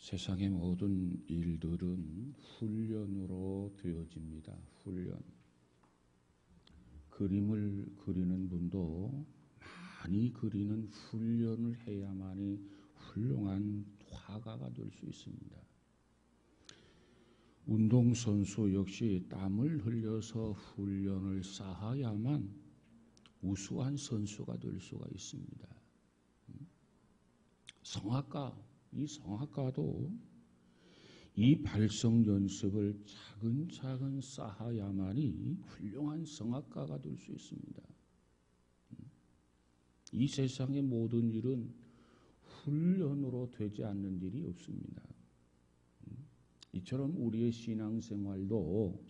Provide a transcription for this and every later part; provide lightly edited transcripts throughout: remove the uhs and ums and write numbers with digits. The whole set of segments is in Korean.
세상의 모든 일들은 훈련으로 되어집니다. 훈련. 그림을 그리는 분도 많이 그리는 훈련을 해야만이 훌륭한 화가가 될 수 있습니다. 운동선수 역시 땀을 흘려서 훈련을 쌓아야만 우수한 선수가 될 수가 있습니다. 이 성악가도 이 발성 연습을 차근차근 쌓아야만이 훌륭한 성악가가 될 수 있습니다. 이 세상의 모든 일은 훈련으로 되지 않는 일이 없습니다. 이처럼 우리의 신앙생활도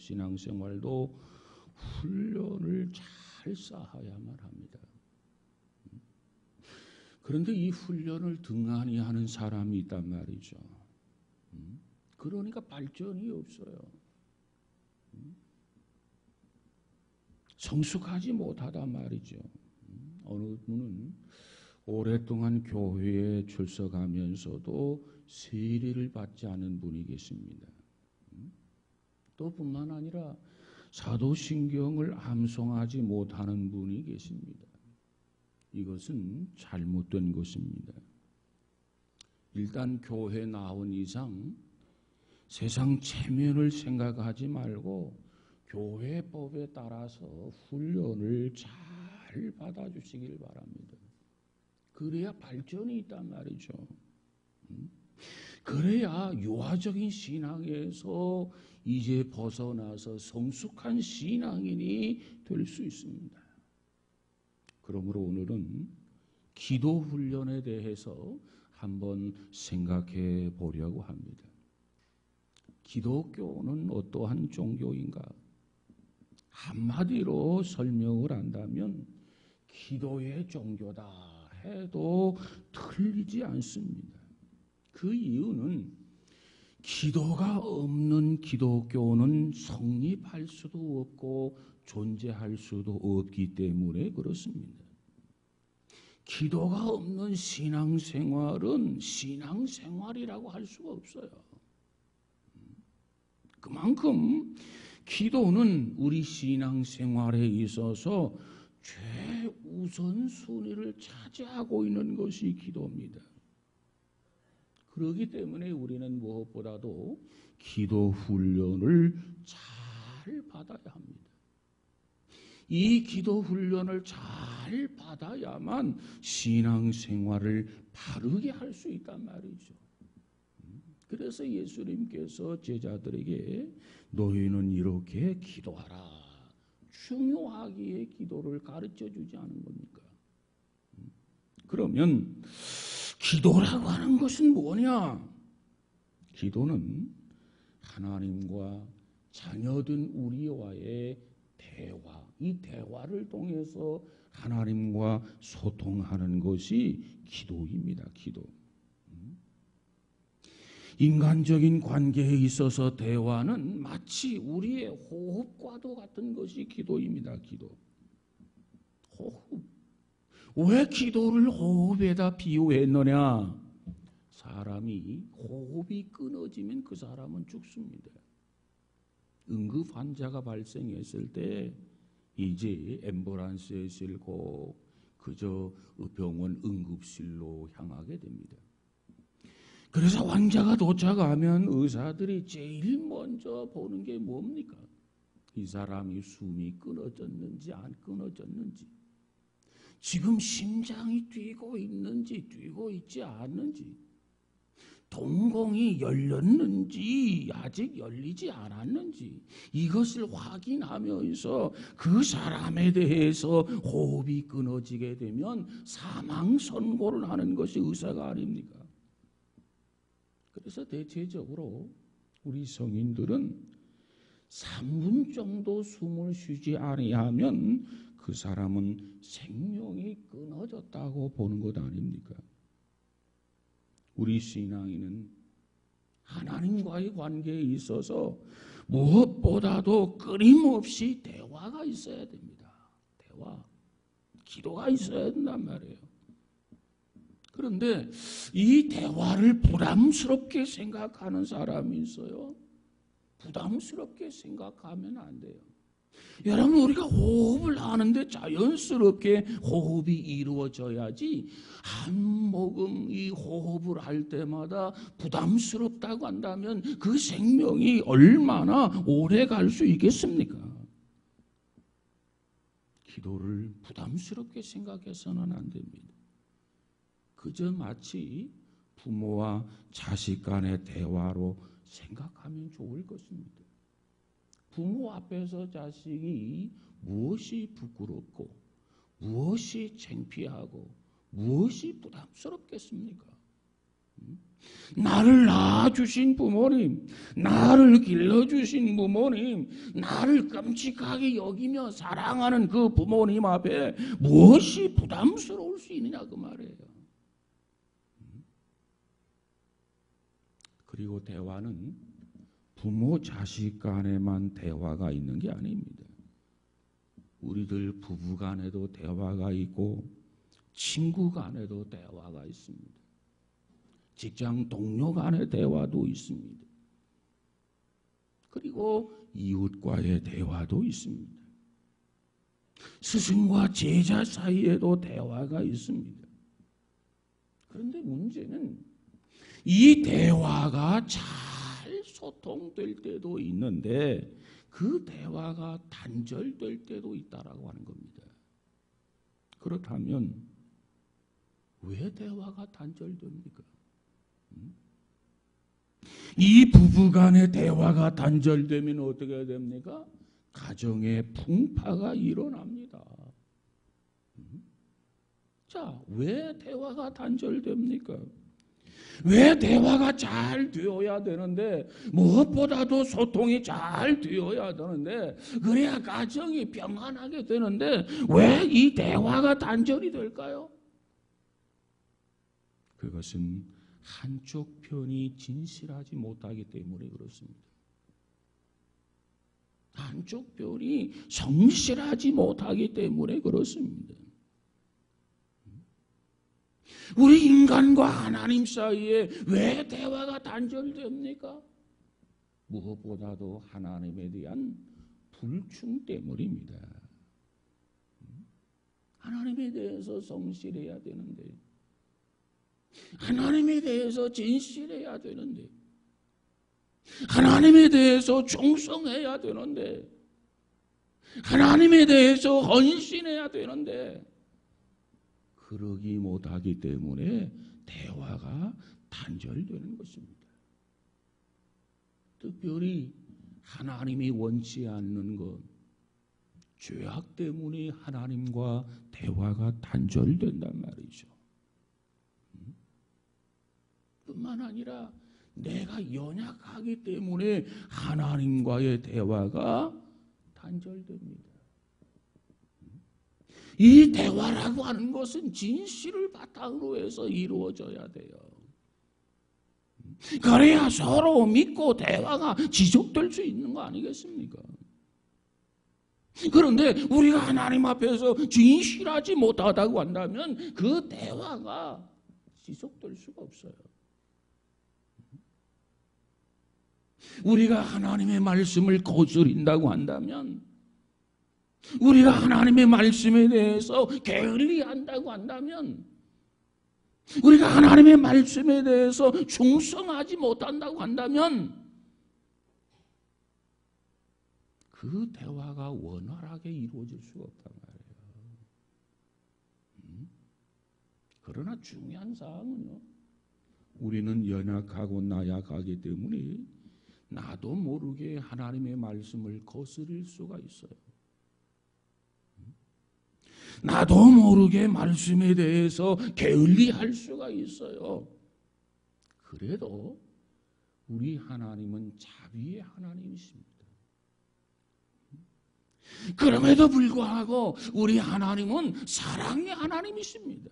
훈련을 잘 쌓아야만 합니다. 그런데 이 훈련을 등한히 하는 사람이 있단 말이죠. 그러니까 발전이 없어요. 성숙하지 못하단 말이죠. 어느 분은 오랫동안 교회에 출석하면서도 세례를 받지 않은 분이 계십니다. 또 뿐만 아니라 사도신경을 암송하지 못하는 분이 계십니다. 이것은 잘못된 것입니다. 일단 교회 나온 이상 세상 체면을 생각하지 말고 교회법에 따라서 훈련을 잘 받아주시길 바랍니다. 그래야 발전이 있단 말이죠. 그래야 유아적인 신앙에서 이제 벗어나서 성숙한 신앙인이 될 수 있습니다. 그러므로 오늘은 기도 훈련에 대해서 한번 생각해 보려고 합니다. 기독교는 어떠한 종교인가? 한마디로 설명을 한다면 기도의 종교다 해도 틀리지 않습니다. 그 이유는 기도가 없는 기독교는 성립할 수도 없고 존재할 수도 없기 때문에 그렇습니다. 기도가 없는 신앙생활은 신앙생활이라고 할 수가 없어요. 그만큼 기도는 우리 신앙생활에 있어서 최우선순위를 차지하고 있는 것이 기도입니다. 그렇기 때문에 우리는 무엇보다도 기도 훈련을 잘 받아야 합니다. 이 기도 훈련을 잘 받아야만 신앙생활을 바르게 할 수 있단 말이죠. 그래서 예수님께서 제자들에게 너희는 이렇게 기도하라. 중요하기에 기도를 가르쳐 주지 않은 겁니까? 그러면 기도라고 하는 것은 뭐냐? 기도는 하나님과 자녀된 우리와의 대화, 이 대화를 통해서 하나님과 소통하는 것이 기도입니다. 기도. 인간적인 관계에 있어서 대화는 마치 우리의 호흡과도 같은 것이 기도입니다. 기도. 호흡. 왜 기도를 호흡에다 비유했느냐? 사람이 호흡이 끊어지면 그 사람은 죽습니다. 응급 환자가 발생했을 때 이제 앰뷸런스에 실고 그저 병원 응급실로 향하게 됩니다. 그래서 환자가 도착하면 의사들이 제일 먼저 보는 게 뭡니까? 이 사람이 숨이 끊어졌는지 안 끊어졌는지, 지금 심장이 뛰고 있는지 뛰고 있지 않는지, 동공이 열렸는지 아직 열리지 않았는지 이것을 확인하면서 그 사람에 대해서 호흡이 끊어지게 되면 사망 선고를 하는 것이 의사가 아닙니까? 그래서 대체적으로 우리 성인들은 3분 정도 숨을 쉬지 아니하면 그 사람은 생명이 끊어졌다고 보는 것 아닙니까? 우리 신앙인은 하나님과의 관계에 있어서 무엇보다도 끊임없이 대화가 있어야 됩니다. 대화, 기도가 있어야 된단 말이에요. 그런데 이 대화를 부담스럽게 생각하는 사람이 있어요. 부담스럽게 생각하면 안 돼요. 여러분, 우리가 호흡을 하는데 자연스럽게 호흡이 이루어져야지, 한 모금 이 호흡을 할 때마다 부담스럽다고 한다면 그 생명이 얼마나 오래 갈 수 있겠습니까? 기도를 부담스럽게 생각해서는 안 됩니다. 그저 마치 부모와 자식 간의 대화로 생각하면 좋을 것입니다. 부모 앞에서 자식이 무엇이 부끄럽고 무엇이 창피하고 무엇이 부담스럽겠습니까? 나를 낳아주신 부모님, 나를 길러주신 부모님, 나를 끔찍하게 여기며 사랑하는 그 부모님 앞에 무엇이 부담스러울 수 있느냐 그 말이에요. 그리고 대화는 부모 자식 간에만 대화가 있는 게 아닙니다. 우리들 부부 간에도 대화가 있고 친구 간에도 대화가 있습니다. 직장 동료 간의 대화도 있습니다. 그리고 이웃과의 대화도 있습니다. 스승과 제자 사이에도 대화가 있습니다. 그런데 문제는 이 대화가 잘 소통될 때도 있는데 그 대화가 단절될 때도 있다라고 하는 겁니다. 그렇다면 왜 대화가 단절됩니까? 이 부부 간의 대화가 단절되면 어떻게 됩니까? 가정의 풍파가 일어납니다. 자, 왜 대화가 단절됩니까? 왜 대화가 잘 되어야 되는데, 무엇보다도 소통이 잘 되어야 되는데, 그래야 가정이 평안하게 되는데 왜 이 대화가 단절이 될까요? 그것은 한쪽 편이 진실하지 못하기 때문에 그렇습니다. 한쪽 편이 성실하지 못하기 때문에 그렇습니다. 우리 인간과 하나님 사이에 왜 대화가 단절됩니까? 무엇보다도 하나님에 대한 불충 때문입니다. 하나님에 대해서 성실해야 되는데, 하나님에 대해서 진실해야 되는데, 하나님에 대해서 충성해야 되는데, 하나님에 대해서 헌신해야 되는데 그러기 못하기 때문에 대화가 단절되는 것입니다. 특별히 하나님이 원치 않는 것, 죄악 때문에 하나님과 대화가 단절된단 말이죠. 뿐만 아니라 내가 연약하기 때문에 하나님과의 대화가 단절됩니다. 이 대화라고 하는 것은 진실을 바탕으로 해서 이루어져야 돼요. 그래야 서로 믿고 대화가 지속될 수 있는 거 아니겠습니까? 그런데 우리가 하나님 앞에서 진실하지 못하다고 한다면 그 대화가 지속될 수가 없어요. 우리가 하나님의 말씀을 거스린다고 한다면, 우리가 하나님의 말씀에 대해서 게을리한다고 한다면, 우리가 하나님의 말씀에 대해서 충성하지 못한다고 한다면 그 대화가 원활하게 이루어질 수가 없단 말이에요. 그러나 중요한 사항은요, 우리는 연약하고 나약하기 때문에 나도 모르게 하나님의 말씀을 거스릴 수가 있어요. 나도 모르게 말씀에 대해서 게을리할 수가 있어요. 그래도 우리 하나님은 자비의 하나님이십니다. 그럼에도 불구하고 우리 하나님은 사랑의 하나님이십니다.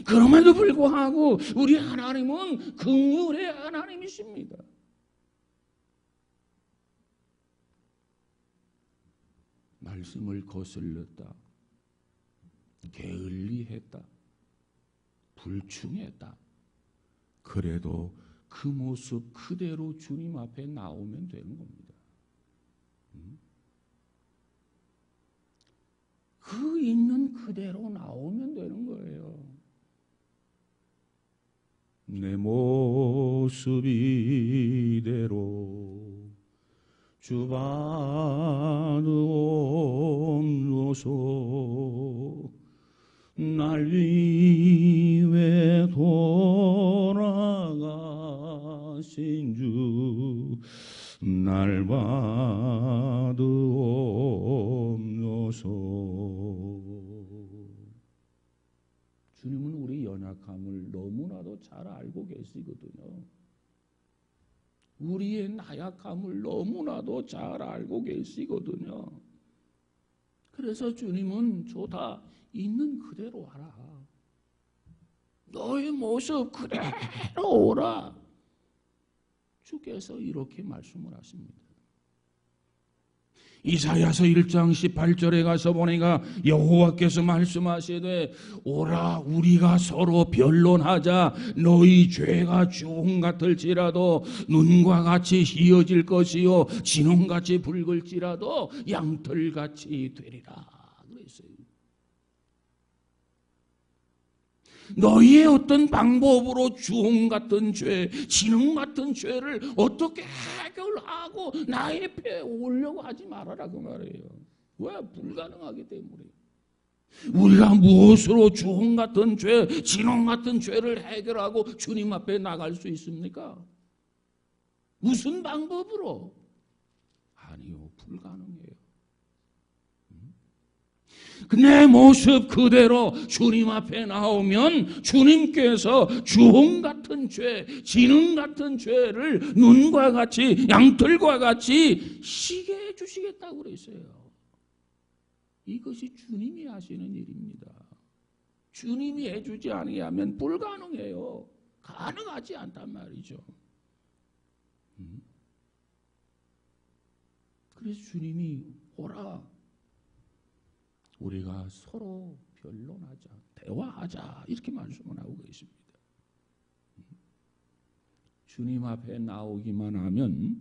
그럼에도 불구하고 우리 하나님은 긍휼의 하나님이십니다. 말씀을 거슬렸다, 게을리했다, 불충했다. 그래도 그 모습 그대로 주님 앞에 나오면 되는 겁니다. 그 있는 그대로 나오면 되는 거예요. 내 모습 이대로 주 받으옵소서. 날 위해 돌아가신 주 날 받으옵소서. 주님은 우리 연약함을 너무나도 잘 알고 계시거든요. 우리의 나약함을 너무나도 잘 알고 계시거든요. 그래서 주님은 좋다, 있는 그대로 와라. 너의 모습 그대로 오라. 주께서 이렇게 말씀을 하십니다. 이사야서 1장 18절에 가서 보니까 여호와께서 말씀하시되 오라 우리가 서로 변론하자. 너희 죄가 주홍 같을지라도 눈과 같이 희어질 것이요 진홍같이 붉을지라도 양털같이 되리라 그랬어요. 너희의 어떤 방법으로 주홍 같은 죄, 진홍 같은 죄를 어떻게 해결하고 나의 배에 오려고 하지 말아라 그 말이에요. 왜? 불가능하기 때문에. 우리가 무엇으로 주홍 같은 죄, 진홍 같은 죄를 해결하고 주님 앞에 나갈 수 있습니까? 무슨 방법으로? 아니요, 불가능해요. 내 모습 그대로 주님 앞에 나오면 주님께서 주홍 같은 죄, 진흥 같은 죄를 눈과 같이 양털과 같이 시게 해주시겠다고 그랬어요. 이것이 주님이 하시는 일입니다. 주님이 해주지 아니하면 불가능해요. 가능하지 않단 말이죠. 그래서 주님이 오라. 우리가 서로 변론하자, 대화하자 이렇게 말씀을 하고 계십니다. 주님 앞에 나오기만 하면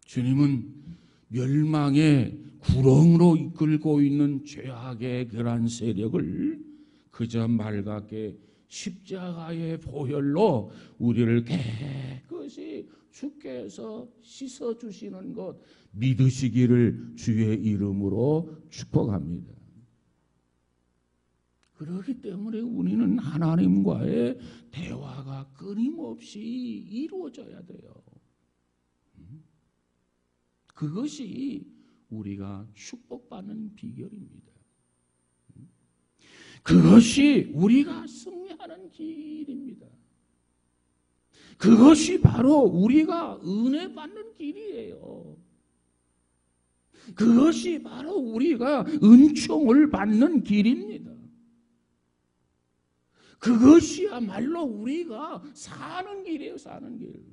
주님은 멸망의 구렁으로 이끌고 있는 죄악의 그러한 세력을 그저 맑게 십자가의 보혈로 우리를 깨끗이 주께서 씻어주시는 것 믿으시기를 주의 이름으로 축복합니다. 그렇기 때문에 우리는 하나님과의 대화가 끊임없이 이루어져야 돼요. 그것이 우리가 축복받는 비결입니다. 그것이 우리가 승리하는 길입니다. 그것이 바로 우리가 은혜 받는 길이에요. 그것이 바로 우리가 은총을 받는 길입니다. 그것이야말로 우리가 사는 길이에요, 사는 길.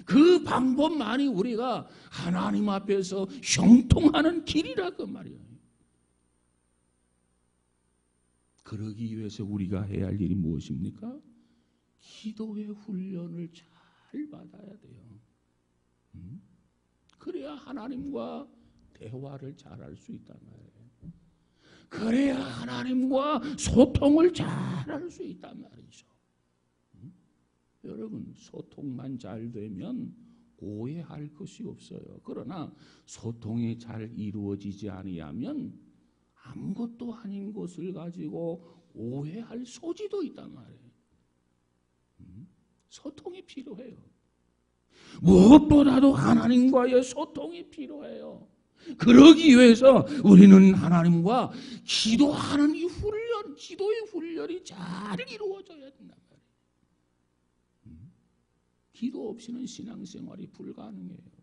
그 방법만이 우리가 하나님 앞에서 형통하는 길이라 그 말이에요. 그러기 위해서 우리가 해야 할 일이 무엇입니까? 기도의 훈련을 잘 받아야 돼요. 그래야 하나님과 대화를 잘할 수 있단 말이에요. 그래야 하나님과 소통을 잘할 수 있단 말이죠. 여러분, 소통만 잘 되면 오해할 것이 없어요. 그러나 소통이 잘 이루어지지 아니하면 아무것도 아닌 것을 가지고 오해할 소지도 있단 말이에요. 소통이 필요해요. 무엇보다도 하나님과의 소통이 필요해요. 그러기 위해서 우리는 하나님과 기도하는 이 훈련, 기도의 훈련이 잘 이루어져야 된단 말이에요. 기도 없이는 신앙생활이 불가능해요.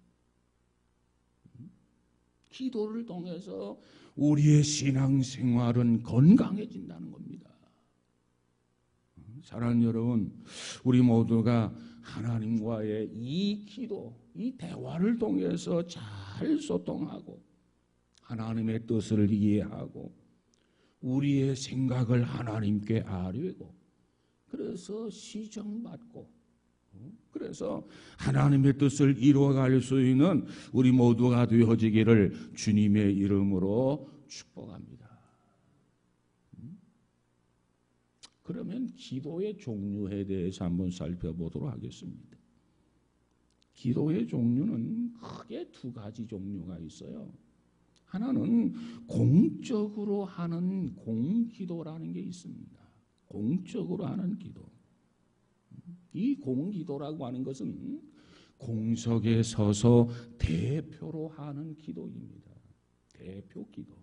기도를 통해서 우리의 신앙생활은 건강해진다는 겁니다. 사랑하는 여러분, 우리 모두가 하나님과의 이 기도, 이 대화를 통해서 잘 소통하고 하나님의 뜻을 이해하고 우리의 생각을 하나님께 아뢰고 그래서 시정받고 그래서 하나님의 뜻을 이루어갈 수 있는 우리 모두가 되어지기를 주님의 이름으로 축복합니다. 그러면 기도의 종류에 대해서 한번 살펴보도록 하겠습니다. 기도의 종류는 크게 두 가지 종류가 있어요. 하나는 공적으로 하는 공기도라는 게 있습니다. 공적으로 하는 기도. 이 공기도라고 하는 것은 공석에 서서 대표로 하는 기도입니다. 대표 기도.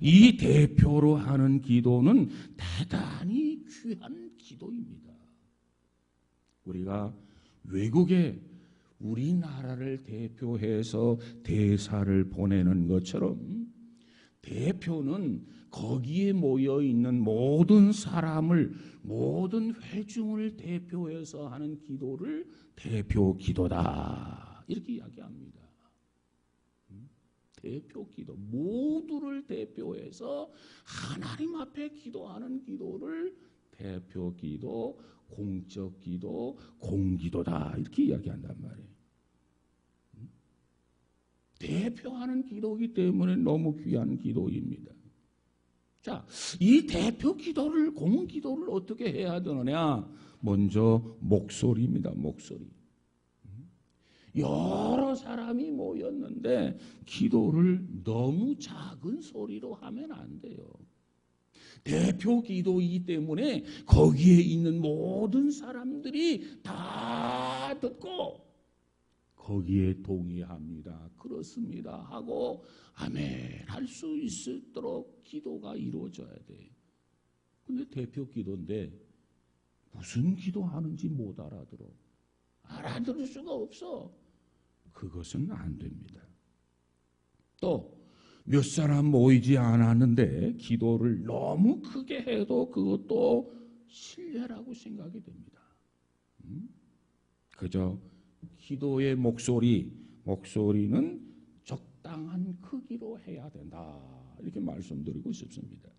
이 대표로 하는 기도는 대단히 귀한 기도입니다. 우리가 외국에 우리나라를 대표해서 대사를 보내는 것처럼 대표는 거기에 모여 있는 모든 사람을 모든 회중을 대표해서 하는 기도를 대표 기도다 이렇게 이야기합니다. 대표 기도 모두를 대표해서 하나님 앞에 기도하는 기도를 대표 기도, 공적 기도, 공기도다 이렇게 이야기한단 말이에요. 대표하는 기도이기 때문에 너무 귀한 기도입니다. 자, 이 대표 기도를 공기도를 어떻게 해야 되느냐? 먼저 목소리입니다. 목소리. 여러 사람이 모였는데 기도를 너무 작은 소리로 하면 안 돼요. 대표 기도이기 때문에 거기에 있는 모든 사람들이 다 듣고 거기에 동의합니다. 그렇습니다. 하고 아멘 할 수 있도록 기도가 이루어져야 돼. 근데 대표 기도인데 무슨 기도하는지 못 알아들어. 알아들을 수가 없어. 그것은 안 됩니다. 또 몇 사람 모이지 않았는데 기도를 너무 크게 해도 그것도 실례라고 생각이 됩니다. 그저 기도의 목소리는 적당한 크기로 해야 된다. 이렇게 말씀드리고 싶습니다.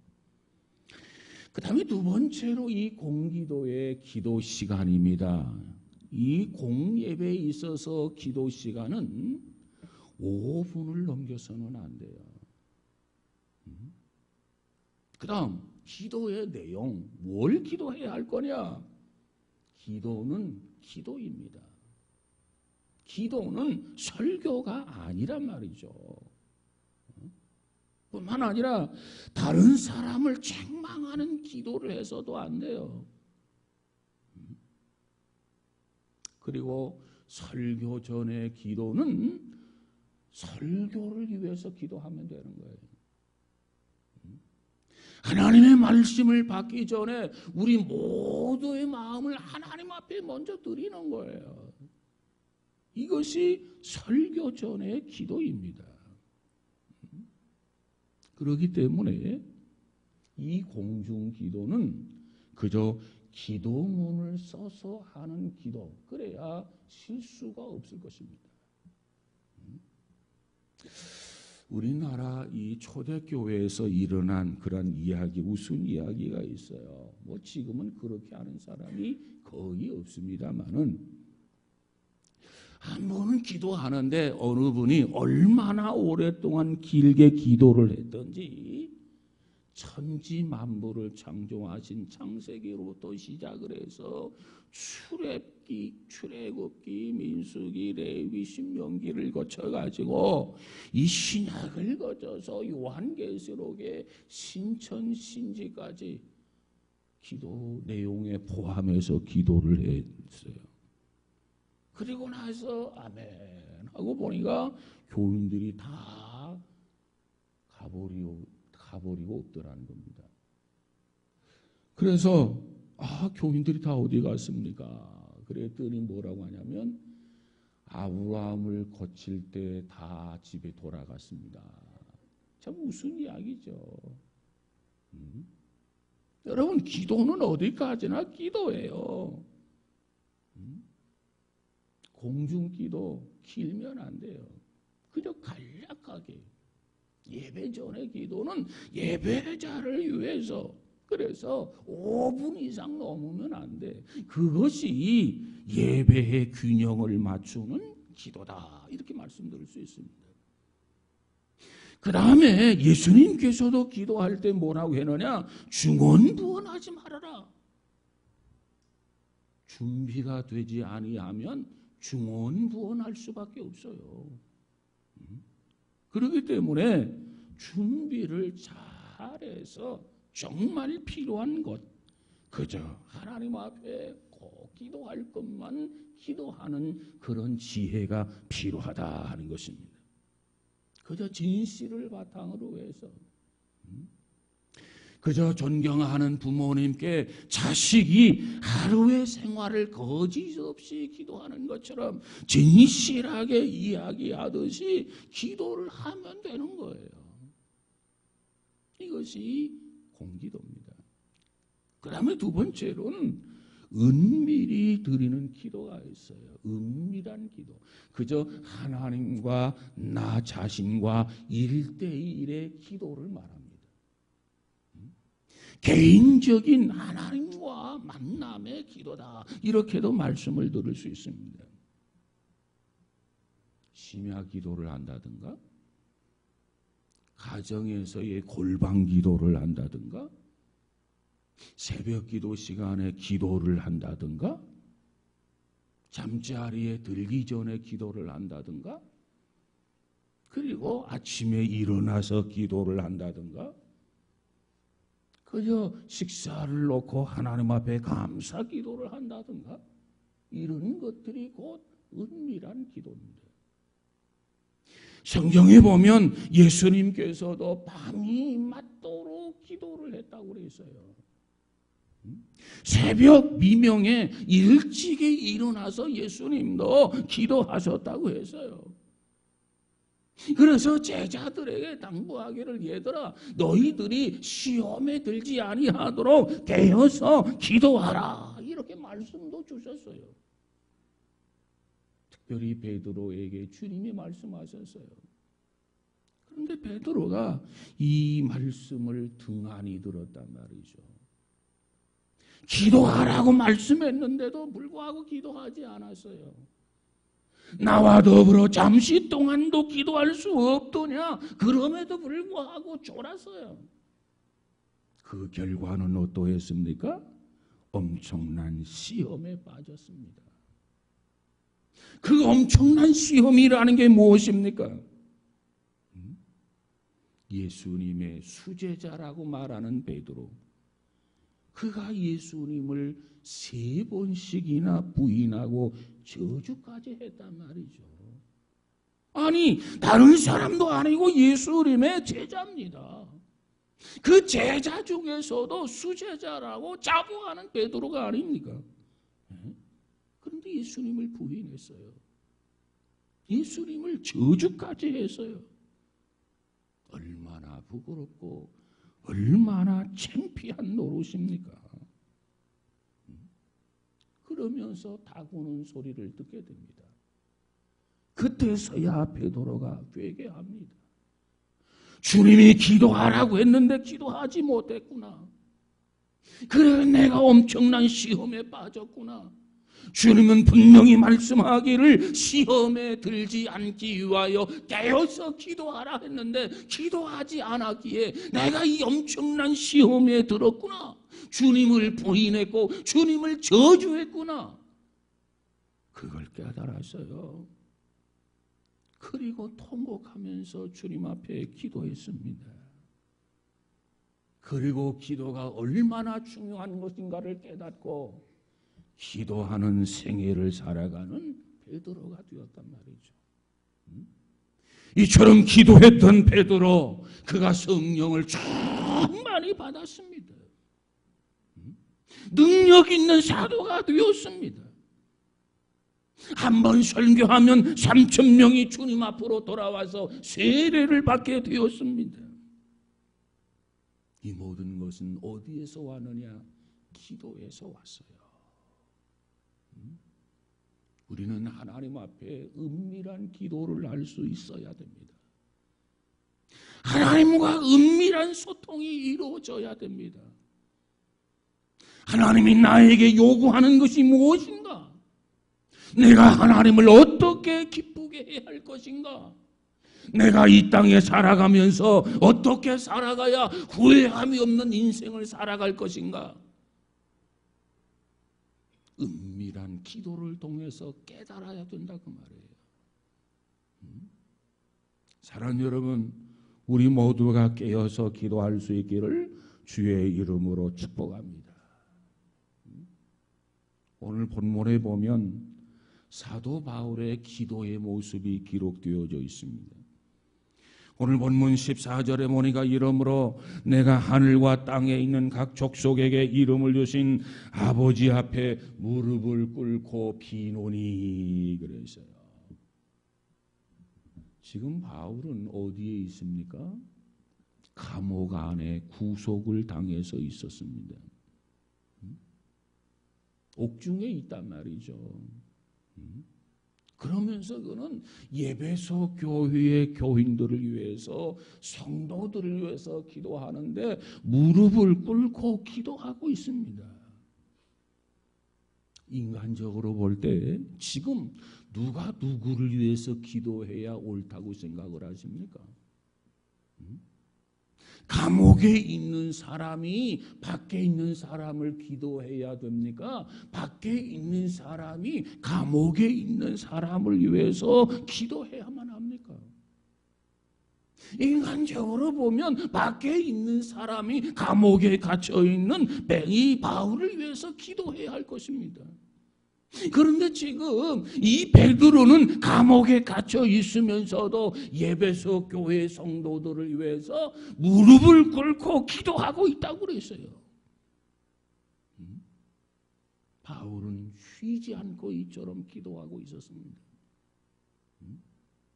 그 다음에 두 번째로 이 공기도의 기도 시간입니다. 이 공예배에 있어서 기도 시간은 5분을 넘겨서는 안 돼요. 그 다음 기도의 내용, 뭘 기도해야 할 거냐? 기도는 기도입니다. 기도는 설교가 아니란 말이죠. 뿐만 아니라 다른 사람을 책망하는 기도를 해서도 안 돼요. 그리고 설교 전의 기도는 설교를 위해서 기도하면 되는 거예요. 하나님의 말씀을 받기 전에 우리 모두의 마음을 하나님 앞에 먼저 드리는 거예요. 이것이 설교 전의 기도입니다. 그렇기 때문에 이 공중 기도는 그저 기도문을 써서 하는 기도, 그래야 실수가 없을 것입니다. 우리나라 이 초대교회에서 일어난 그런 이야기, 무슨 이야기가 있어요. 뭐 지금은 그렇게 하는 사람이 거의 없습니다만은 한 번은 기도하는데 어느 분이 얼마나 오랫동안 길게 기도를 했던지 천지 만물을 창조하신 창세기로부터 시작을 해서 출애굽기, 민수기, 레위, 신명기를 거쳐가지고 이 신약을 거쳐서 요한계시록의 신천신지까지 기도 내용에 포함해서 기도를 했어요. 그리고 나서 아멘 하고 보니까 교인들이 다 가버리고 없더라는 겁니다. 그래서 교인들이 다 어디 갔습니까? 그랬더니 뭐라고 하냐면 아브라함을 거칠 때 다 집에 돌아갔습니다. 참 무슨 이야기죠. 여러분 기도는 어디까지나 기도예요. 공중기도 길면 안 돼요. 그저 간략하게 예배 전의 기도는 예배자를 위해서, 그래서 5분 이상 넘으면 안 돼. 그것이 예배의 균형을 맞추는 기도다, 이렇게 말씀드릴 수 있습니다. 그 다음에 예수님께서도 기도할 때 뭐라고 했느냐? 중언부언하지 말아라. 준비가 되지 아니하면 중언부언할 수밖에 없어요. 그렇기 때문에 준비를 잘해서 정말 필요한 것, 그저 하나님 앞에 꼭 기도할 것만 기도하는 그런 지혜가 필요하다 하는 것입니다. 그저 진실을 바탕으로 해서, 그저 존경하는 부모님께 자식이 하루의 생활을 거짓 없이 기도하는 것처럼 진실하게 이야기하듯이 기도를 하면 되는 거예요. 이것이 공기도입니다. 그 다음에 두 번째로는 은밀히 드리는 기도가 있어요. 은밀한 기도. 그저 하나님과 나 자신과 1대1의 기도를 말합니다. 개인적인 하나님과 만남의 기도다, 이렇게도 말씀을 들을 수 있습니다. 심야 기도를 한다든가, 가정에서의 골방 기도를 한다든가, 새벽 기도 시간에 기도를 한다든가, 잠자리에 들기 전에 기도를 한다든가, 그리고 아침에 일어나서 기도를 한다든가, 그저 식사를 놓고 하나님 앞에 감사 기도를 한다든가, 이런 것들이 곧 은밀한 기도입니다. 성경에 보면 예수님께서도 밤이 맞도록 기도를 했다고 그랬어요. 새벽 미명에 일찍이 일어나서 예수님도 기도하셨다고 했어요. 그래서 제자들에게 당부하기를, 얘들아, 너희들이 시험에 들지 아니하도록 깨어서 기도하라, 이렇게 말씀도 주셨어요. 특별히 베드로에게 주님이 말씀하셨어요. 그런데 베드로가 이 말씀을 등한히 들었단 말이죠. 기도하라고 말씀했는데도 불구하고 기도하지 않았어요. 나와 더불어 잠시 동안도 기도할 수 없더냐? 그럼에도 불구하고 졸았어요. 그 결과는 어떠했습니까? 엄청난 시험에 빠졌습니다. 그 엄청난 시험이라는 게 무엇입니까? 예수님의 수제자라고 말하는 베드로, 그가 예수님을 3번씩이나 부인하고 저주까지 했단 말이죠. 아니, 다른 사람도 아니고 예수님의 제자입니다. 그 제자 중에서도 수제자라고 자부하는 베드로가 아닙니까? 그런데 예수님을 부인했어요. 예수님을 저주까지 했어요. 얼마나 부끄럽고 얼마나 창피한 노릇입니까? 그러면서 다구는 소리를 듣게 됩니다. 그때서야 베드로가 회개합니다. 주님이 기도하라고 했는데 기도하지 못했구나. 그래, 내가 엄청난 시험에 빠졌구나. 주님은 분명히 말씀하기를 시험에 들지 않기 위하여 깨어서 기도하라 했는데 기도하지 않았기에 내가 이 엄청난 시험에 들었구나. 주님을 부인했고 주님을 저주했구나. 그걸 깨달았어요. 그리고 통곡하면서 주님 앞에 기도했습니다. 그리고 기도가 얼마나 중요한 것인가를 깨닫고 기도하는 생애를 살아가는 베드로가 되었단 말이죠. 이처럼 기도했던 베드로, 그가 성령을 충만히 받았습니다. 능력 있는 사도가 되었습니다. 한 번 설교하면 3,000명이 주님 앞으로 돌아와서 세례를 받게 되었습니다. 이 모든 것은 어디에서 왔느냐? 기도에서 왔어요. 우리는 하나님 앞에 은밀한 기도를 할 수 있어야 됩니다. 하나님과 은밀한 소통이 이루어져야 됩니다. 하나님이 나에게 요구하는 것이 무엇인가? 내가 하나님을 어떻게 기쁘게 해야 할 것인가? 내가 이 땅에 살아가면서 어떻게 살아가야 후회함이 없는 인생을 살아갈 것인가? 은밀한 기도를 통해서 깨달아야 된다 그 말이에요. 사랑하는 여러분, 우리 모두가 깨어서 기도할 수 있기를 주의 이름으로 축복합니다. 오늘 본문에 보면 사도 바울의 기도의 모습이 기록되어져 있습니다. 오늘 본문 14절에 보니까 이러므로 내가 하늘과 땅에 있는 각 족속에게 이름을 주신 아버지 앞에 무릎을 꿇고 비노니 그랬어요. 지금 바울은 어디에 있습니까? 감옥 안에 구속을 당해서 있었습니다. 옥중에 있단 말이죠. 그러면서 그는 예배소 교회의 교인들을 위해서 성도들을 위해서 기도하는데 무릎을 꿇고 기도하고 있습니다. 인간적으로 볼 때 지금 누가 누구를 위해서 기도해야 옳다고 생각을 하십니까? 감옥에 있는 사람이 밖에 있는 사람을 기도해야 됩니까? 밖에 있는 사람이 감옥에 있는 사람을 위해서 기도해야만 합니까? 인간적으로 보면 밖에 있는 사람이 감옥에 갇혀 있는 이 바울을 위해서 기도해야 할 것입니다. 그런데 지금 이 베드로는 감옥에 갇혀 있으면서도 예배소 교회 성도들을 위해서 무릎을 꿇고 기도하고 있다고 그랬어요. 바울은 쉬지 않고 이처럼 기도하고 있었습니다.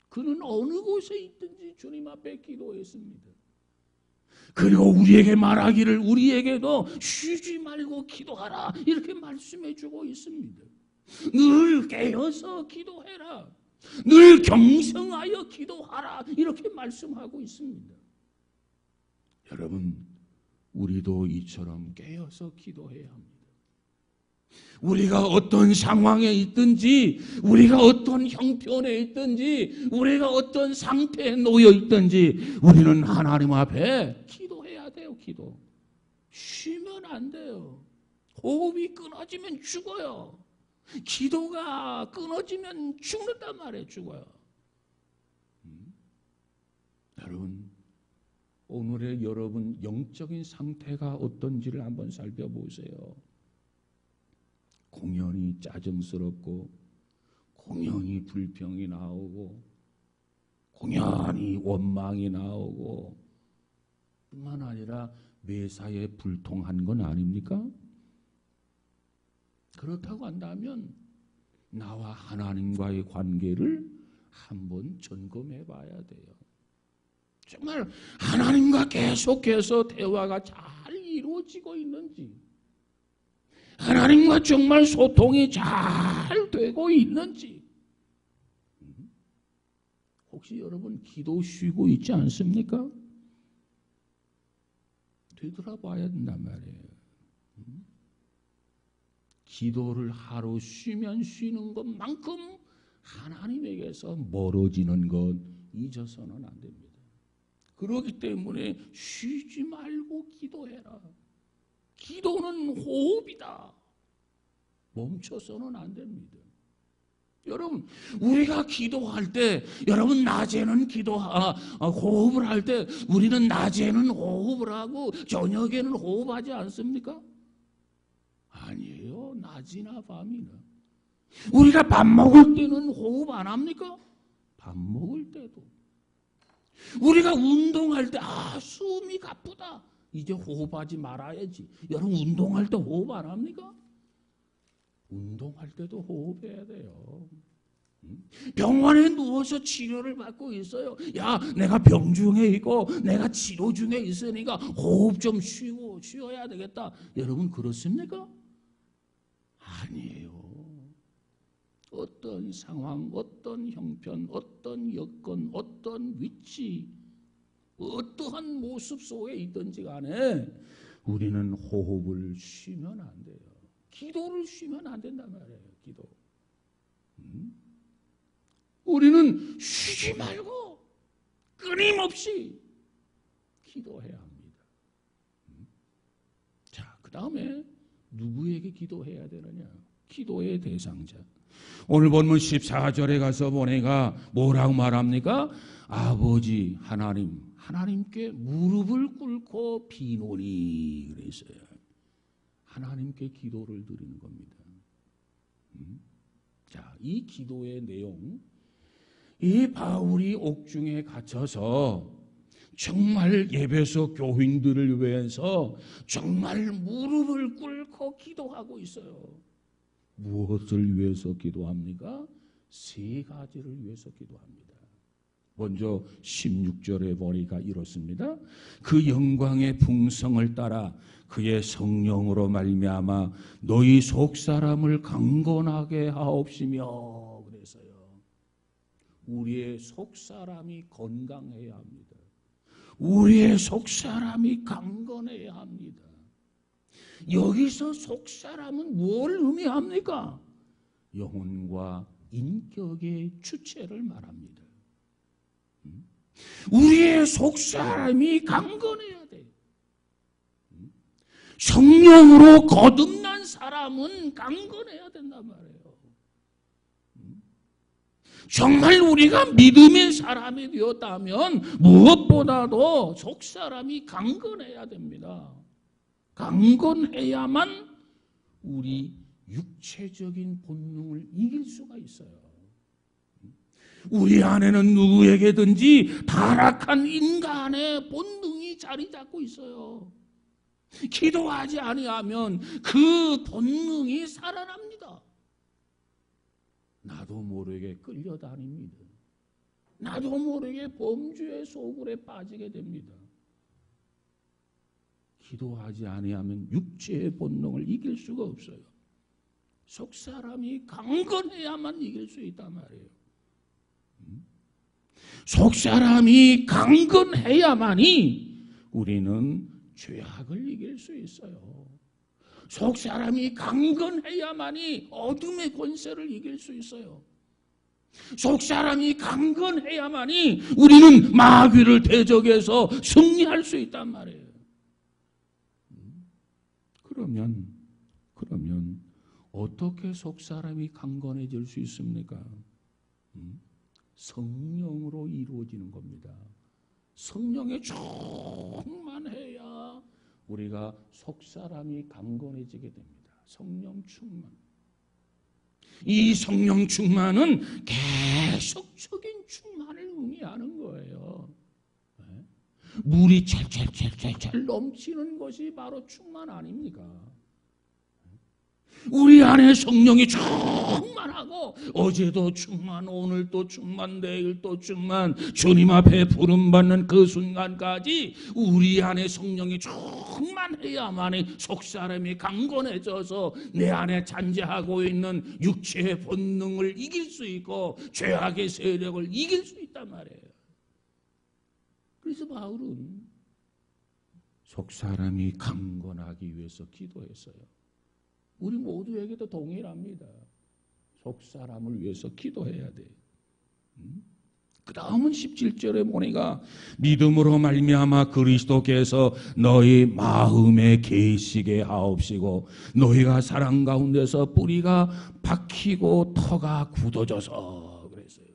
그는 어느 곳에 있든지 주님 앞에 기도했습니다. 그리고 우리에게 말하기를 우리에게도 쉬지 말고 기도하라 이렇게 말씀해 주고 있습니다. 늘 깨어서 기도해라. 늘 경성하여 기도하라 이렇게 말씀하고 있습니다. 여러분, 우리도 이처럼 깨어서 기도해야 합니다. 우리가 어떤 상황에 있든지 우리가 어떤 형편에 있든지 우리가 어떤 상태에 놓여 있든지 우리는 하나님 앞에 기도해야 돼요. 기도. 쉬면 안 돼요. 호흡이 끊어지면 죽어요. 기도가 끊어지면 죽는단 말이에요. 죽어요. 여러분, 오늘의 여러분 영적인 상태가 어떤지를 한번 살펴보세요. 공연히 짜증스럽고 공연히 불평이 나오고 공연히 원망이 나오고 뿐만 아니라 매사에 불통한 건 아닙니까? 그렇다고 한다면 나와 하나님과의 관계를 한번 점검해 봐야 돼요. 정말 하나님과 계속해서 대화가 잘 이루어지고 있는지, 하나님과 정말 소통이 잘 되고 있는지. 혹시 여러분 기도 쉬고 있지 않습니까? 되돌아봐야 된단 말이에요. 기도를 하루 쉬면 쉬는 것만큼 하나님에게서 멀어지는 것 잊어서는 안 됩니다. 그렇기 때문에 쉬지 말고 기도해라. 기도는 호흡이다. 멈춰서는 안 됩니다. 여러분, 우리가 기도할 때, 여러분 낮에는 호흡을 할 때 우리는 낮에는 호흡을 하고 저녁에는 호흡하지 않습니까? 아니에요. 낮이나 밤이나. 우리가 밥 먹을 때는 호흡 안 합니까? 밥 먹을 때도. 우리가 운동할 때 숨이 가쁘다. 이제 호흡하지 말아야지. 여러분 운동할 때 호흡 안 합니까? 운동할 때도 호흡해야 돼요. 병원에 누워서 치료를 받고 있어요. 야, 내가 병 중에 있고 내가 치료 중에 있으니까 호흡 좀 쉬어야 되겠다. 여러분 그렇습니까? 아니에요. 어떤 상황, 어떤 형편, 어떤 여건, 어떤 위치 어떠한 모습 속에 있든지 간에 우리는 호흡을 쉬면 안 돼요. 기도를 쉬면 안 된단 말이에요. 기도. 우리는 쉬지 말고 끊임없이 기도해야 합니다. 자, 그 다음에 누구에게 기도해야 되느냐? 기도의 대상자. 오늘 본문 14절에 가서 보니까 뭐라고 말합니까? 아버지 하나님께 무릎을 꿇고 비노니 그랬어요. 하나님께 기도를 드리는 겁니다. 자, 이 기도의 내용, 이 바울이 옥중에 갇혀서 정말 예배소 교인들을 위해서 정말 무릎을 꿇고 기도하고 있어요. 무엇을 위해서 기도합니까? 세 가지를 위해서 기도합니다. 먼저 16절에 보니까 이렇습니다. 그 영광의 풍성을 따라 그의 성령으로 말미암아 너희 속사람을 강건하게 하옵시며 그래서요. 우리의 속사람이 건강해야 합니다. 우리의 속사람이 강건해야 합니다. 여기서 속사람은 뭘 의미합니까? 영혼과 인격의 주체를 말합니다. 우리의 속사람이 강건해야 돼. 성령으로 거듭난 사람은 강건해야 된단 말이에요. 정말 우리가 믿음의 사람이 되었다면 무엇보다도 속사람이 강건해야 됩니다. 강건해야만 우리 육체적인 본능을 이길 수가 있어요. 우리 안에는 누구에게든지 타락한 인간의 본능이 자리 잡고 있어요. 기도하지 아니하면 그 본능이 살아납니다. 나도 모르게 끌려다닙니다. 나도 모르게 범죄의 소굴에 빠지게 됩니다. 기도하지 아니하면 육체의 본능을 이길 수가 없어요. 속사람이 강건해야만 이길 수 있단 말이에요. 속사람이 강건해야만이 우리는 죄악을 이길 수 있어요. 속사람이 강건해야만이 어둠의 권세를 이길 수 있어요. 속사람이 강건해야만이 우리는 마귀를 대적해서 승리할 수 있단 말이에요. 그러면 어떻게 속사람이 강건해질 수 있습니까? 성령으로 이루어지는 겁니다. 성령에 충만해야 우리가 속사람이 강건해지게 됩니다. 성령 충만. 이 성령 충만은 계속적인 충만을 의미하는 거예요. 물이 찰찰찰찰 넘치는 것이 바로 충만 아닙니까? 우리 안에 성령이 충만하고 어제도 충만, 오늘도 충만, 내일도 충만, 주님 앞에 부름받는 그 순간까지 우리 안에 성령이 충만해야만이 속사람이 강건해져서 내 안에 잔재하고 있는 육체의 본능을 이길 수 있고 죄악의 세력을 이길 수 있단 말이에요. 그래서 바울은 속사람이 강건하기 위해서 기도했어요. 우리 모두에게도 동일합니다. 속사람을 위해서 기도해야 돼. 그 다음은 17절에 보니까 믿음으로 말미암아 그리스도께서 너희 마음에 계시게 하옵시고 너희가 사랑 가운데서 뿌리가 박히고 터가 굳어져서 그랬어요.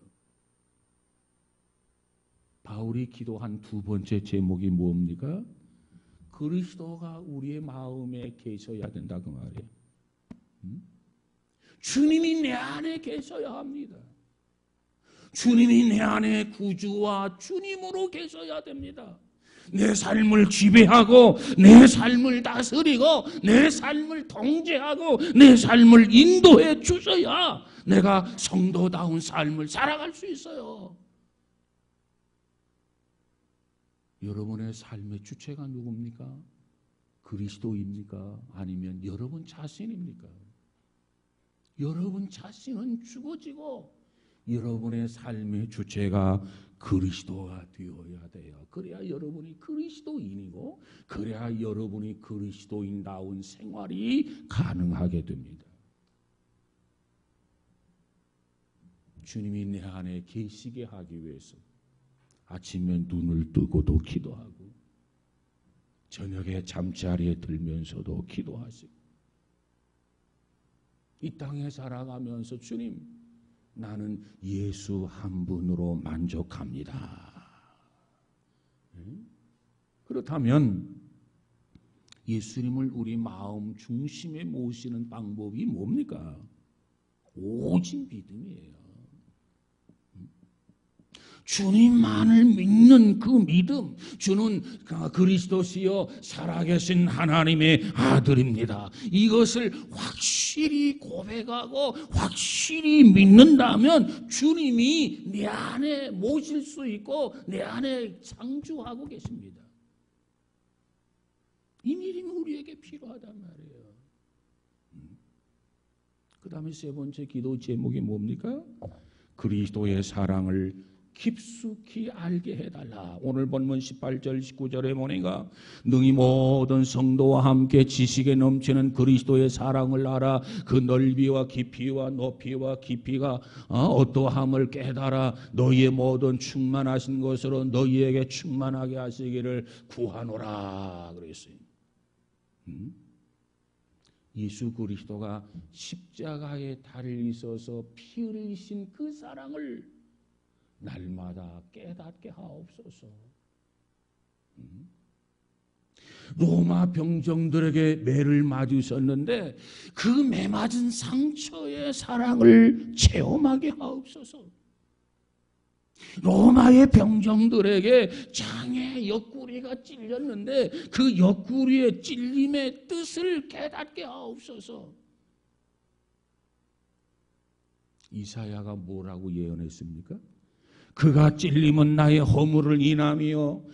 바울이 기도한 두 번째 제목이 뭡니까? 그리스도가 우리의 마음에 계셔야 된다 그 말이에요. 주님이 내 안에 계셔야 합니다. 주님이 내 안에 구주와 주님으로 계셔야 됩니다. 내 삶을 지배하고 내 삶을 다스리고 내 삶을 통제하고 내 삶을 인도해 주셔야 내가 성도다운 삶을 살아갈 수 있어요. 여러분의 삶의 주체가 누굽니까? 그리스도입니까? 아니면 여러분 자신입니까? 여러분 자신은 죽어지고 여러분의 삶의 주체가 그리스도가 되어야 돼요. 그래야 여러분이 그리스도인이고, 그래야 여러분이 그리스도인다운 생활이 가능하게 됩니다. 주님이 내 안에 계시게 하기 위해서 아침에 눈을 뜨고도 기도하고, 저녁에 잠자리에 들면서도 기도하시고, 이 땅에 살아가면서 주님, 나는 예수 한 분으로 만족합니다. 그렇다면 예수님을 우리 마음 중심에 모시는 방법이 뭡니까? 오직 믿음이에요. 주님만을 믿는 그 믿음, 주는 그리스도시요 살아계신 하나님의 아들입니다. 이것을 확실히 고백하고 확실히 믿는다면 주님이 내 안에 모실 수 있고 내 안에 창조하고 계십니다. 이 믿음이 우리에게 필요하단 말이에요. 그 다음에 세 번째 기도 제목이 뭡니까? 그리스도의 사랑을 깊숙이 알게 해달라. 오늘 본문 18절 19절에 보니까 능히 모든 성도와 함께 지식에 넘치는 그리스도의 사랑을 알아 그 넓이와 깊이와 높이와 깊이가 어떠함을 깨달아 너희의 모든 충만하신 것으로 너희에게 충만하게 하시기를 구하노라 그랬어요. 예수 그리스도가 십자가에 달리셔서 피 흘리신 그 사랑을 날마다 깨닫게 하옵소서. 로마 병정들에게 매를 맞으셨는데 그 매 맞은 상처의 사랑을 체험하게 하옵소서. 로마의 병정들에게 장의 옆구리가 찔렸는데 그 옆구리의 찔림의 뜻을 깨닫게 하옵소서. 이사야가 뭐라고 예언했습니까? 그가 찔림은 나의 허물을 인함이요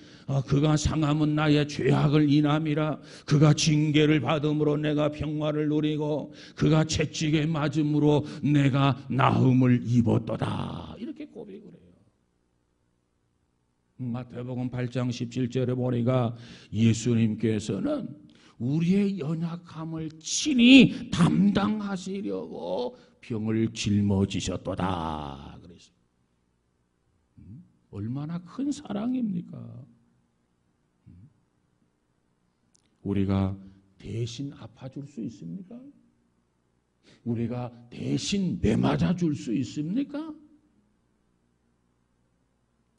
그가 상함은 나의 죄악을 인함이라. 그가 징계를 받음으로 내가 평화를 누리고 그가 채찍에 맞음으로 내가 나음을 입었도다. 이렇게 고백을 해요. 마태복음 8장 17절에 보니까 예수님께서는 우리의 연약함을 친히 담당하시려고 병을 짊어지셨도다. 그랬어요. 얼마나 큰 사랑입니까? 우리가 대신 아파줄 수 있습니까? 우리가 대신 매맞아 줄 수 있습니까?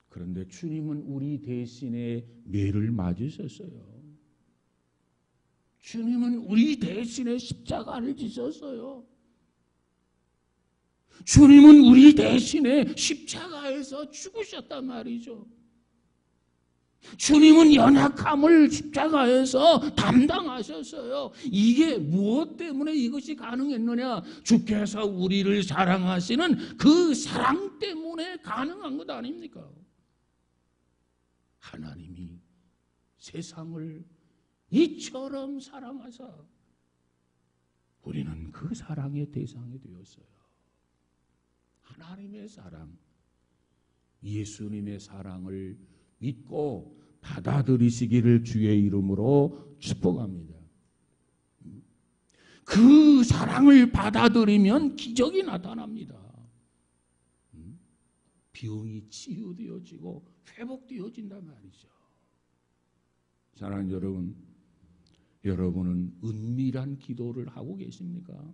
그런데 주님은 우리 대신에 매를 맞으셨어요. 주님은 우리 대신에 십자가를 지셨어요. 주님은 우리 대신에 십자가에서 죽으셨단 말이죠. 주님은 연약함을 십자가에서 담당하셨어요. 이게 무엇 때문에 이것이 가능했느냐? 주께서 우리를 사랑하시는 그 사랑 때문에 가능한 것 아닙니까? 하나님이 세상을 이처럼 사랑하사 우리는 그 사랑의 대상이 되었어요. 하나님의 사랑, 예수님의 사랑을 믿고 받아들이시기를 주의 이름으로 축복합니다. 그 사랑을 받아들이면 기적이 나타납니다. 병이 치유되어지고 회복되어진단 말이죠. 사랑하는 여러분, 여러분은 은밀한 기도를 하고 계십니까?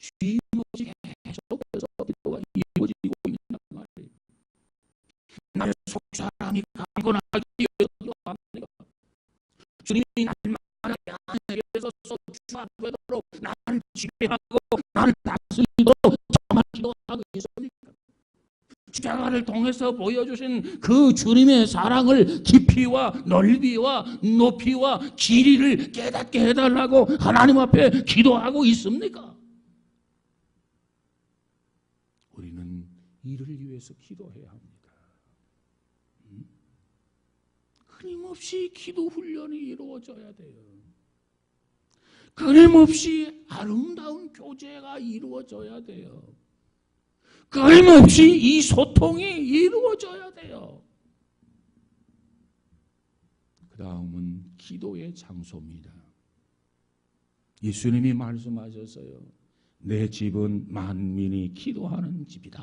쉼 없이 계속해서 기도가 이루어지고 있단 말이에요. 나의 속사람이 강건하기 위해서 기도합니다. 주님이 날마다 나에게서 소추하도록 나를 지배하고 나를 다스리도록 정말 기도하고 있습니까? 십자가를 통해서 보여주신 그 주님의 사랑을 깊이와 넓이와 높이와 길이를 깨닫게 해달라고 하나님 앞에 기도하고 있습니까? 우리는 이를 위해서 기도해야 합니다. 끊임없이 기도 훈련이 이루어져야 돼요. 끊임없이 아름다운 교제가 이루어져야 돼요. 끊임없이 이 소통이 이루어져야 돼요. 그 다음은 기도의 장소입니다. 예수님이 말씀하셨어요. 내 집은 만민이 기도하는 집이다.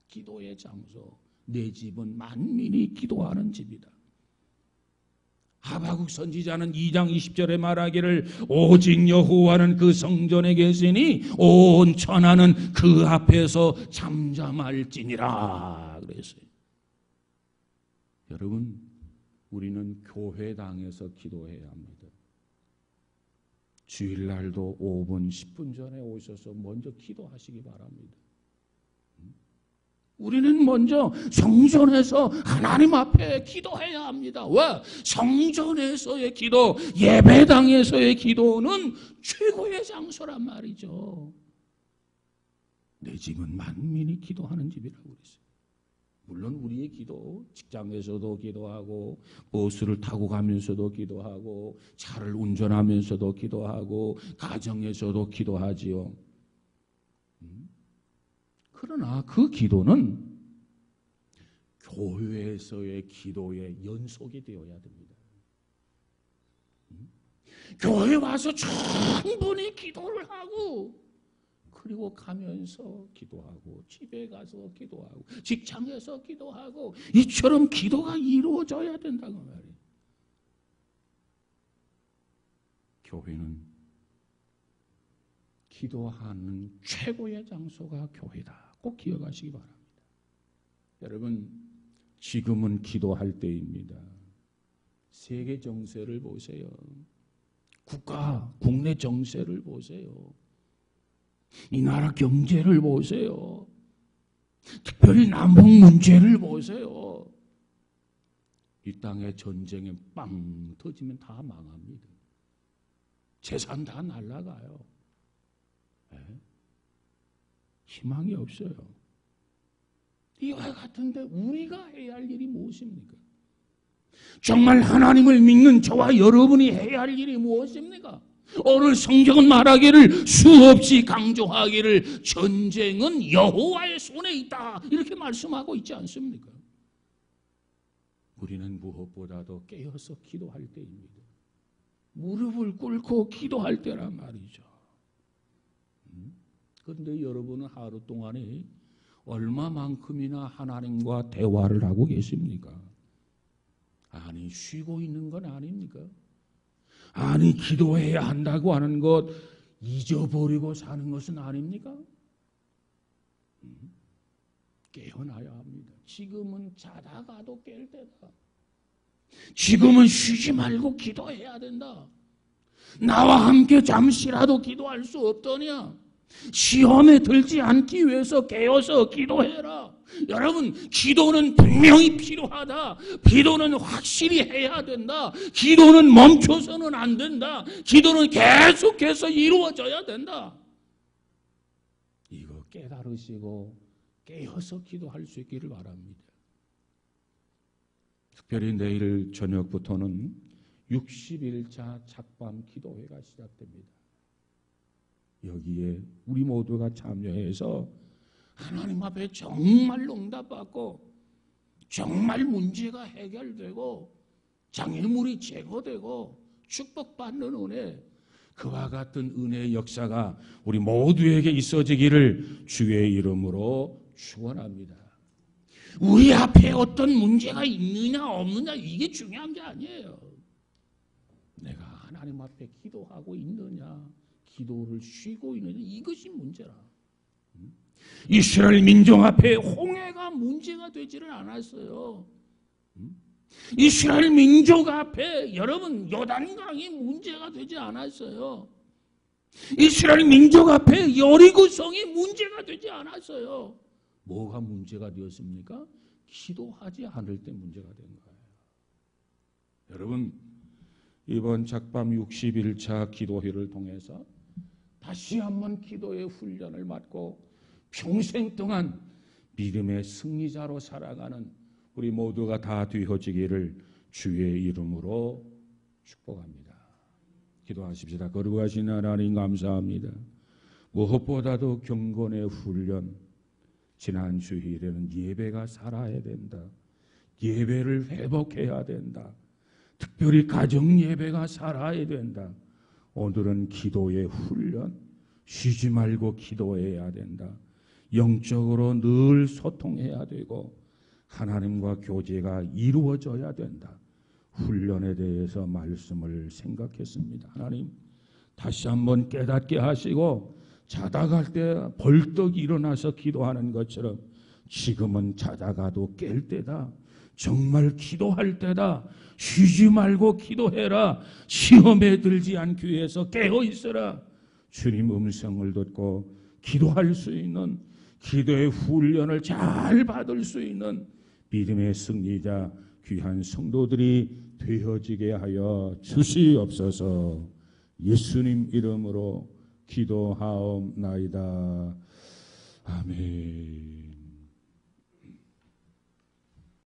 기도의 장소. 내 집은 만민이 기도하는 집이다. 하박국 선지자는 2장 20절에 말하기를 오직 여호와는 그 성전에 계시니 온 천하는 그 앞에서 잠잠할지니라 그랬어요. 여러분, 우리는 교회당에서 기도해야 합니다. 주일날도 5분, 10분 전에 오셔서 먼저 기도하시기 바랍니다. 우리는 먼저 성전에서 하나님 앞에 기도해야 합니다. 왜? 성전에서의 기도, 예배당에서의 기도는 최고의 장소란 말이죠. 내 집은 만민이 기도하는 집이라고 그랬어요. 물론 우리의 기도, 직장에서도 기도하고, 버스를 타고 가면서도 기도하고, 차를 운전하면서도 기도하고, 가정에서도 기도하지요. 그러나 그 기도는 교회에서의 기도의 연속이 되어야 됩니다. 교회 와서 충분히 기도를 하고, 그리고 가면서 기도하고, 집에 가서 기도하고, 직장에서 기도하고, 이처럼 기도가 이루어져야 된다고 말이에요. 교회는 기도하는 최고의 장소가 교회다. 꼭 기억하시기 바랍니다. 여러분, 지금은 기도할 때입니다. 세계 정세를 보세요. 국내 정세를 보세요. 이 나라 경제를 보세요. 특별히 남북 문제를 보세요. 이 땅에 전쟁에 빵 터지면 다 망합니다. 재산 다 날아가요. 네? 희망이 없어요. 이와 같은데 우리가 해야 할 일이 무엇입니까? 정말 하나님을 믿는 저와 여러분이 해야 할 일이 무엇입니까? 오늘 성경은 말하기를 수없이 강조하기를 전쟁은 여호와의 손에 있다 이렇게 말씀하고 있지 않습니까? 우리는 무엇보다도 깨어서 기도할 때입니다. 무릎을 꿇고 기도할 때란 말이죠. 그런데 여러분은 하루 동안에 얼마만큼이나 하나님과 대화를 하고 계십니까? 아니, 쉬고 있는 건 아닙니까? 아니, 기도해야 한다고 하는 것 잊어버리고 사는 것은 아닙니까? 깨어나야 합니다. 지금은 자다가도 깰 때다. 지금은 쉬지 말고 기도해야 된다. 나와 함께 잠시라도 기도할 수 없더냐? 시험에 들지 않기 위해서 깨어서 기도해라. 여러분, 기도는 분명히 필요하다. 기도는 확실히 해야 된다. 기도는 멈춰서는 안 된다. 기도는 계속해서 이루어져야 된다. 이거 깨달으시고 깨어서 기도할 수 있기를 바랍니다. 특별히 내일 저녁부터는 60일차 작밤 기도회가 시작됩니다. 여기에 우리 모두가 참여해서 하나님 앞에 정말 응답받고 정말 문제가 해결되고 장애물이 제거되고 축복받는 은혜, 그와 같은 은혜의 역사가 우리 모두에게 있어지기를 주의 이름으로 축원합니다. 우리 앞에 어떤 문제가 있느냐 없느냐 이게 중요한 게 아니에요. 내가 하나님 앞에 기도하고 있느냐, 기도를 쉬고 있느냐, 이것이 문제라. 이스라엘 민족 앞에 홍해가 문제가 되지를 않았어요. 이스라엘 민족 앞에 여러분 요단강이 문제가 되지 않았어요. 이스라엘 민족 앞에 여리고성이 문제가 되지 않았어요. 뭐가 문제가 되었습니까? 기도하지 않을 때 문제가 된 거예요. 여러분, 이번 작밤 60일차 기도회를 통해서 다시 한번 기도의 훈련을 받고 평생 동안 믿음의 승리자로 살아가는 우리 모두가 다 되어지기를 주의 이름으로 축복합니다. 기도하십시다. 거룩하신 하나님 감사합니다. 무엇보다도 경건의 훈련, 지난 주일에는 예배가 살아야 된다. 예배를 회복해야 된다. 특별히 가정 예배가 살아야 된다. 오늘은 기도의 훈련, 쉬지 말고 기도해야 된다. 영적으로 늘 소통해야 되고 하나님과 교제가 이루어져야 된다. 훈련에 대해서 말씀을 생각했습니다. 하나님, 다시 한번 깨닫게 하시고 자다갈 때 벌떡 일어나서 기도하는 것처럼 지금은 자다가도 깰 때다. 정말 기도할 때다. 쉬지 말고 기도해라. 시험에 들지 않기 위해서 깨어 있어라. 주님 음성을 듣고 기도할 수 있는, 기도의 훈련을 잘 받을 수 있는 믿음의 승리자 귀한 성도들이 되어지게 하여 주시옵소서. 예수님 이름으로 기도하옵나이다. 아멘.